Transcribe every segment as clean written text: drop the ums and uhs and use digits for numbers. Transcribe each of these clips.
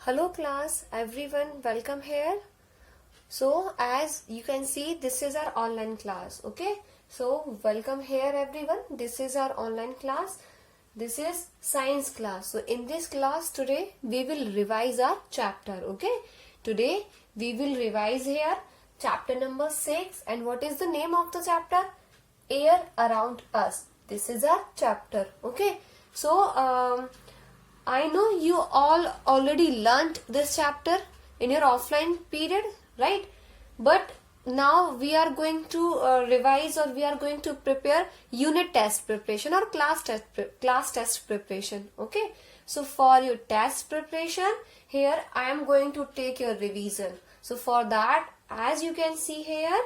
Hello class, everyone, welcome here. So as you can see, this is our online class, okay? So welcome here everyone, this is our online class. This is science class. So in this class today, we will revise our chapter, okay? Today we will revise here chapter number 6, and what is the name of the chapter? Air Around Us. This is our chapter, okay? So I know you all already learnt this chapter in your offline period, right? But now we are going to revise, or we are going to prepare unit test preparation or class test preparation, okay? So for your test preparation, here I am going to take your revision. So for that, as you can see here,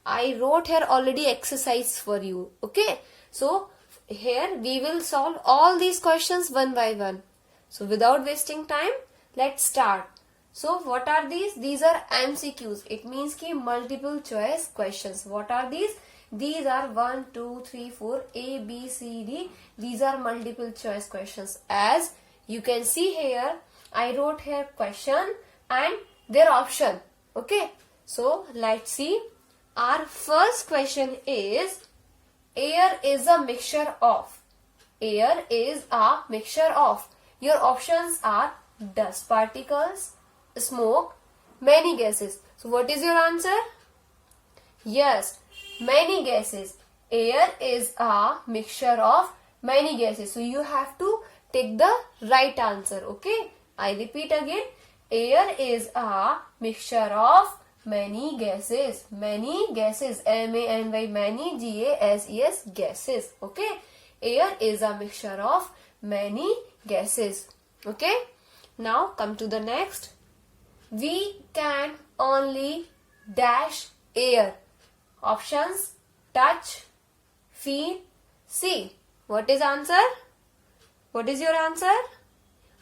I wrote here already exercise for you, okay? So here we will solve all these questions one by one. So without wasting time, let's start. So what are these? These are MCQs. It means ki multiple choice questions. What are these? These are 1, 2, 3, 4, A, B, C, D. These are multiple choice questions. As you can see here, I wrote here question and their option. Okay. So let's see. Our first question is, air is a mixture of. Air is a mixture of. Your options are dust particles, smoke, many gases. So what is your answer? Yes, many gases. Air is a mixture of many gases. So you have to take the right answer. Okay. I repeat again. Air is a mixture of many gases. Many gases. M-A-N-Y, many, G-A-S-E-S, gases. Okay. Air is a mixture of many gases. Okay. Now come to the next. We can only dash air. Options: touch, feel, see. What is answer? What is your answer?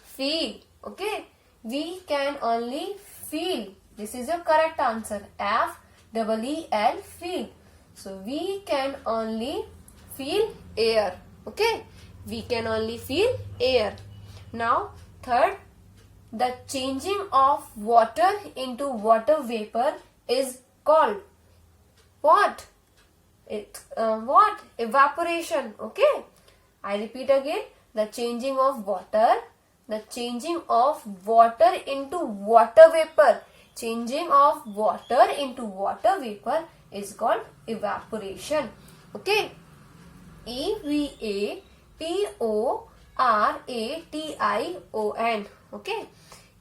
Feel. Okay. We can only feel. This is your correct answer. F-E-E-L, feel. So we can only feel air. Okay. We can only feel air. Now, third, the changing of water into water vapor is called what? What? Evaporation. Okay. I repeat again. The changing of water. The changing of water into water vapor. Changing of water into water vapor is called evaporation. Okay. E-V-A-P-O-R-A-T-I-O-N. Okay.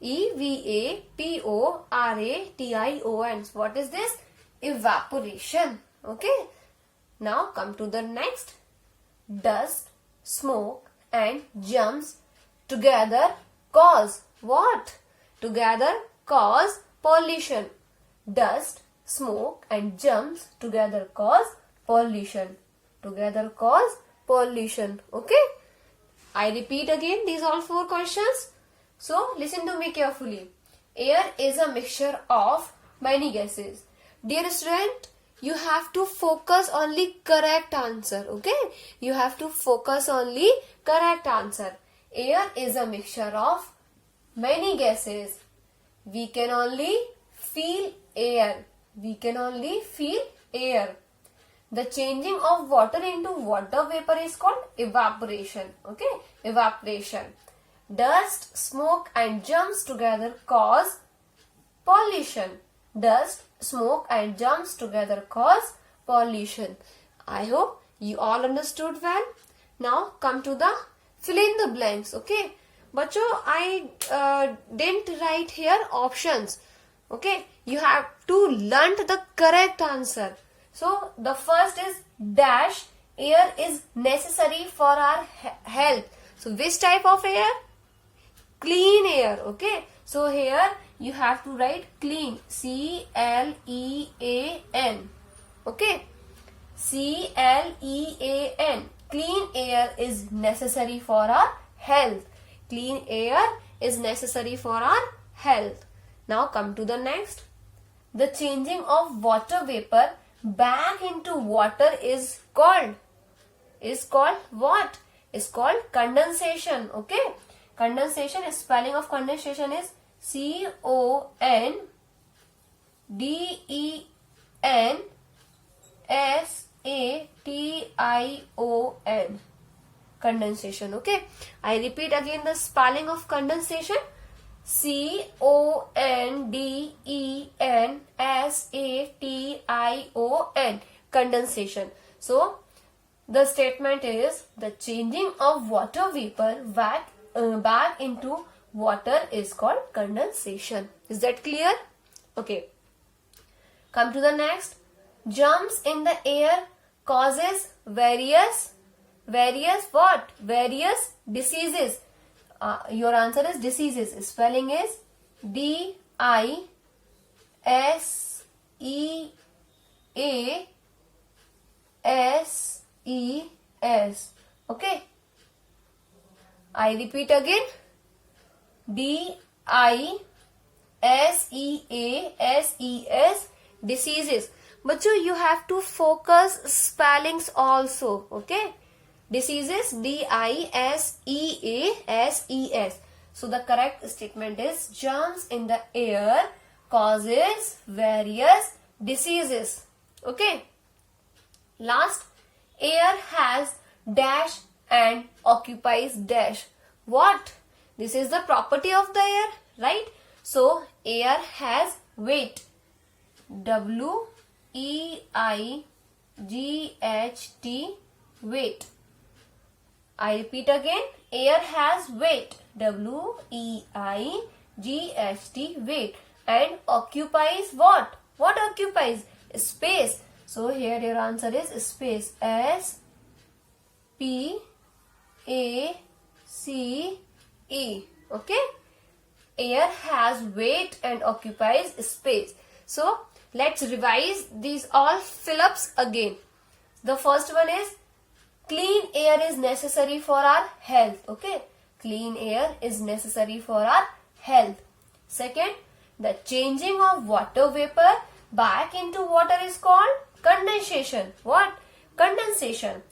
E-V-A-P-O-R-A-T-I-O-N. What is this? Evaporation. Okay. Now come to the next. Dust, smoke and germs together cause what? Together cause pollution. Dust, smoke and germs together cause pollution. Together cause pollution. Okay. I repeat again these all four questions. So listen to me carefully. Air is a mixture of many gases. Dear student, you have to focus only correct answer. Okay. You have to focus only correct answer. Air is a mixture of many gases. We can only feel air. We can only feel air. The changing of water into water vapor is called evaporation. Okay. Evaporation. Dust, smoke and germs together cause pollution. Dust, smoke and germs together cause pollution. I hope you all understood well. Now come to the fill in the blanks. Okay. Bacho, I didn't write here options. Okay. You have to learn the correct answer. So the first is dash. Air is necessary for our health. So which type of air? Clean air. Okay. So here you have to write clean. C-L-E-A-N. Okay. C-L-E-A-N. Clean air is necessary for our health. Clean air is necessary for our health. Now come to the next. The changing of water vapor back into water is called what? Is called condensation. Okay. Condensation, spelling of condensation is condensation. Condensation. Okay, I repeat again the spelling of condensation. condensation. Condensation. So the statement is the changing of water vapor back into water is called condensation. Is that clear? Okay. Come to the next. Jumps in the air causes various what? Various diseases. Your answer is diseases. Spelling is DISEASES. Okay. I repeat again. DISEASES. Diseases. Bachcho, you have to focus spellings also. Okay. Diseases, DISEASES. So the correct statement is germs in the air causes various diseases. Okay. Last, air has dash and occupies dash. What? This is the property of the air, right? So air has weight. WEIGHT, weight. I repeat again, air has weight. WEIGHT, weight. And occupies what? What occupies? Space. So here your answer is space. SPACE. Okay. Air has weight and occupies space. So let's revise these all fill-ups again. The first one is clean air is necessary for our health. Okay. Clean air is necessary for our health. Second, the changing of water vapor back into water is called condensation. What? Condensation.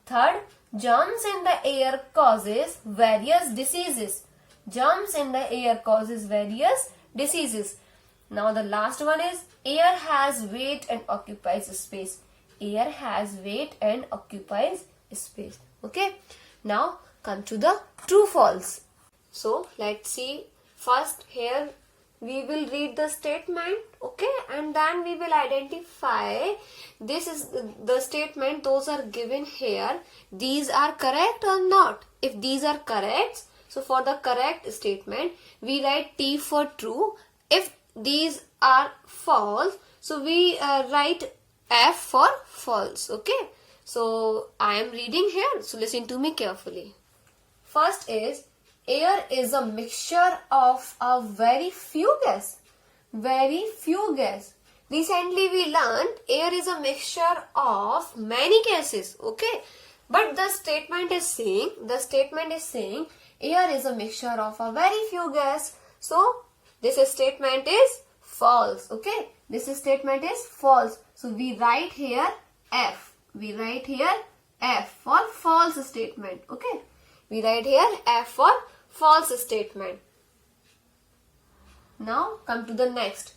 Third, germs in the air causes various diseases. Germs in the air causes various diseases. Now the last one is air has weight and occupies space. Air has weight and occupies space. Okay. Now come to the true false. So let's see. First here we will read the statement. Okay. And then we will identify. This is the statement. Those are given here. These are correct or not. If these are correct, so for the correct statement we write T for true. If these are false, so we write F for false. Okay. So I am reading here. So listen to me carefully. First is air is a mixture of a very few gas. Very few gas. Recently we learned air is a mixture of many gases. Okay. But the statement is saying air is a mixture of a very few gas. So this statement is false. Okay. This statement is false. So we write here F. We write here F for false statement. Okay. We write here F for false statement. Now come to the next.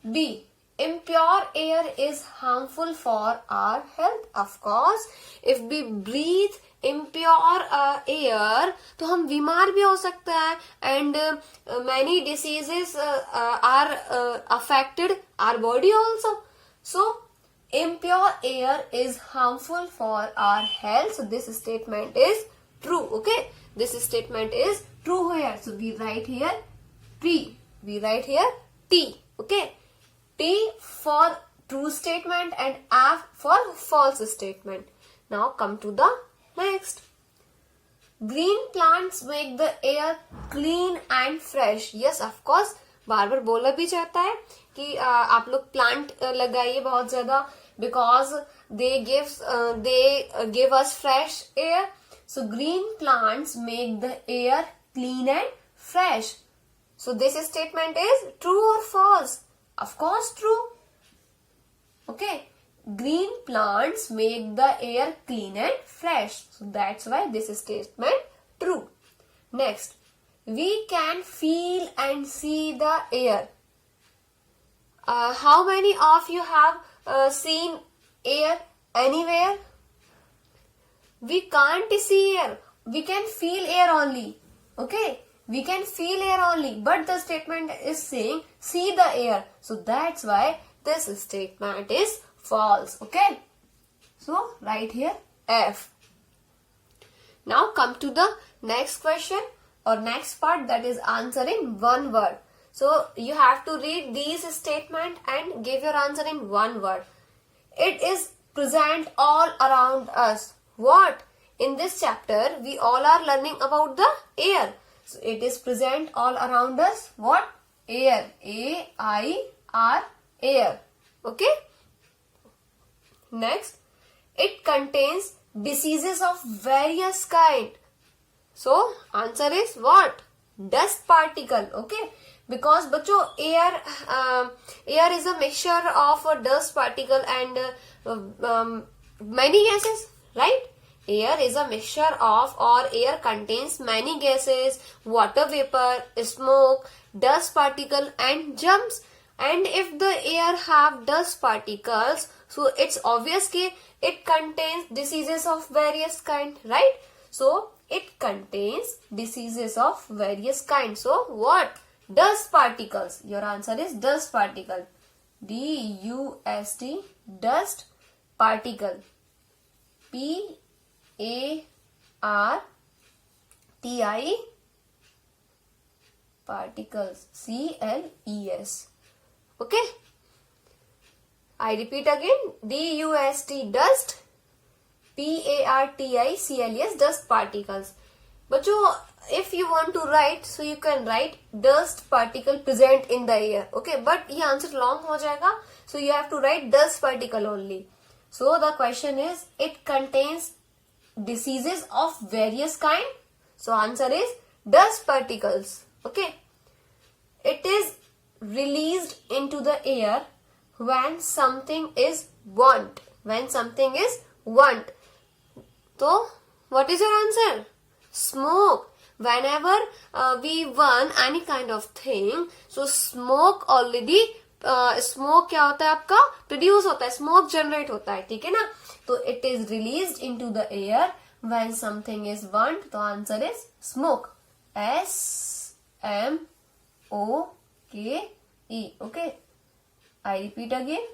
B. Impure air is harmful for our health. Of course, if we breathe impure air, तो हम बीमार भी हो सकते हैं, and many diseases are affected our body also. So impure air is harmful for our health. So this statement is true. Okay, this statement is true here. So we write here T. We write here T. Okay. T for true statement and F for false statement. Now come to the next. Green plants make the air clean and fresh. Yes, of course. बार बार बोला भी जाता है कि आप लोग plant लगाइए बहुत ज्यादा, because they give us fresh air. So green plants make the air clean and fresh. So this statement is true or false? Of course true. Okay. Green plants make the air clean and fresh. So that's why this statement true. Next. we can feel and see the air. How many of you have seen air anywhere? We can't see air. We can feel air only. Okay? We can feel air only. But the statement is saying see the air. So that's why this statement is false. Okay? So write here F. Now come to the next question or next part, that is answering one word. So you have to read these statement and give your answer in one word. It is present all around us. What? In this chapter, we all are learning about the air. So it is present all around us. What? Air. A-I-R. Air. Okay? Next, it contains diseases of various kind. So answer is what? Dust particle. Okay? Because बच्चों air is a mixture of a dust particle and many gases, right? Air is a mixture of, or air contains many gases, water vapor, smoke, dust particle and germs. And if the air have dust particles, so it's obvious that it contains diseases of various kind, right? So it contains diseases of various kind. So what? Dust particles. Your answer is dust particle. D-U-S-T, dust particle. P-A-R-T-I, particles. C-L-E-S. Okay? I repeat again. D-U-S-T, dust. P-A-R-T-I-C-L-E-S, dust particles. बच्चों, if you want to write, so you can write dust particle present in the air. Okay, but ये answer long हो जाएगा. So you have to write dust particle only. So the question is, it contains diseases of various kind. So answer is dust particles. Okay. It is released into the air when something is burnt. When something is burnt. So what is your answer? Smoke. Whenever we burn any kind of thing, so smoke already, smoke क्या होता है आपका? Produce होता है, smoke generate होता है, ठीक है ना? तो it is released into the air when something is burnt. तो answer is smoke. S-M-O-K-E. Okay. I repeat again.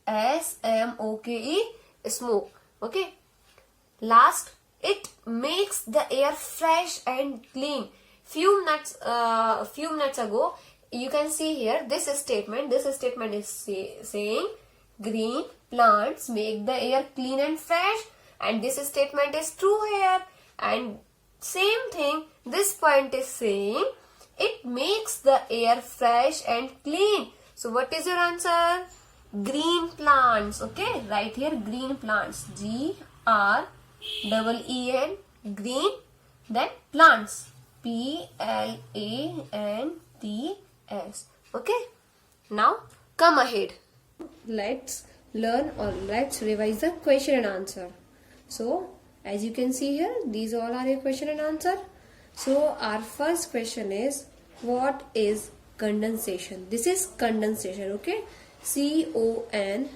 S-M-O-K-E. Smoke. Okay. Last, it makes the air fresh and clean. Few minutes ago, you can see here this statement. This statement is saying green plants make the air clean and fresh, and this statement is true here. And same thing, this point is saying it makes the air fresh and clean. So what is your answer? Green plants. Okay, right here green plants. G-R-E-E-N, green. Then plants. P-L-A-N-T-S. Okay. Now come ahead. Let's learn or let's revise the question and answer. So as you can see here, these all are your question and answer. So our first question is, what is condensation? This is condensation. Okay. C-O-N-D-E-N-S-A-T-I-O-N,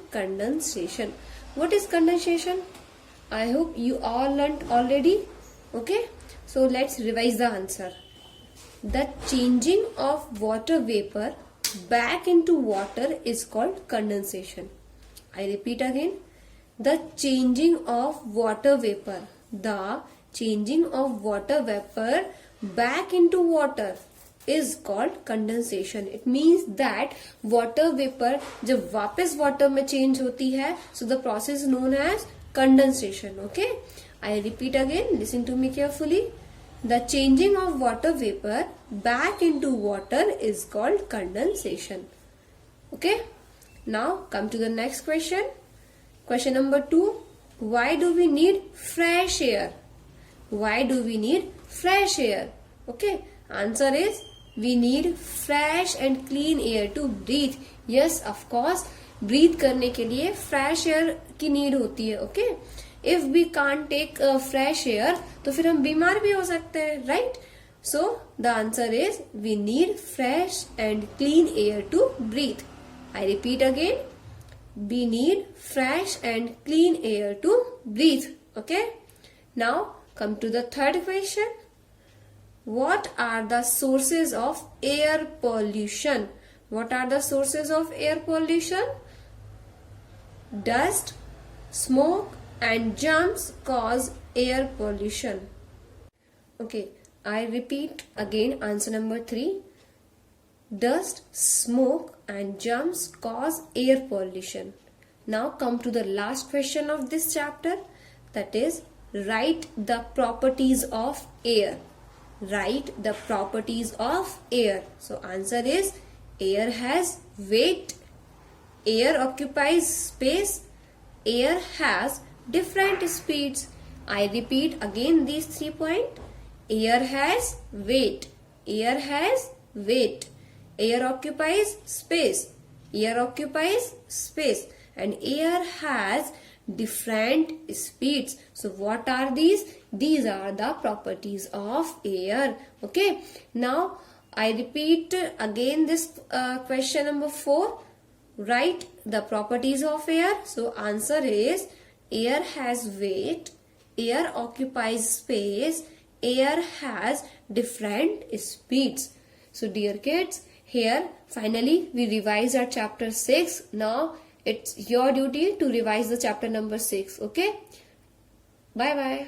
condensation. What is condensation? I hope you all learnt already. Okay. So let's revise the answer. The changing of water vapor back into water is called condensation. I repeat again. The changing of water vapor. The changing of water vapor back into water is called condensation. It means that water vapor जब वापस water में change होती है, so the process is known as condensation. Okay, I repeat again. Listen to me carefully. The changing of water vapor back into water is called condensation. Okay. Now come to the next question. Question number 2. Why do we need fresh air? Why do we need fresh air? Okay. Answer is, we need fresh and clean air to breathe. Yes, of course. Breathe करने के लिए fresh air की need होती है. Okay. if we can't take fresh air तो फिर हम बीमार भी हो सकते हैं, right? So the answer is we need fresh and clean air to breathe. I repeat again, we need fresh and clean air to breathe. Okay, now come to the third question. What are the sources of air pollution? What are the sources of air pollution? Dust, smoke and germs cause air pollution. Okay, I repeat again answer number 3. Dust, smoke and germs cause air pollution. Now come to the last question of this chapter, that is, write the properties of air. Write the properties of air. So answer is, air has weight, air occupies space, air has different speeds. I repeat again these 3 points. Air has weight, air has weight, air occupies space, air occupies space, and air has different speeds. So what are these? These are the properties of air. Okay, now I repeat again this question number 4. Write the properties of air. So answer is, air has weight, air occupies space, air has different speeds. So dear kids, here finally we revise our chapter 6. Now it's your duty to revise the chapter number 6. Okay, bye bye.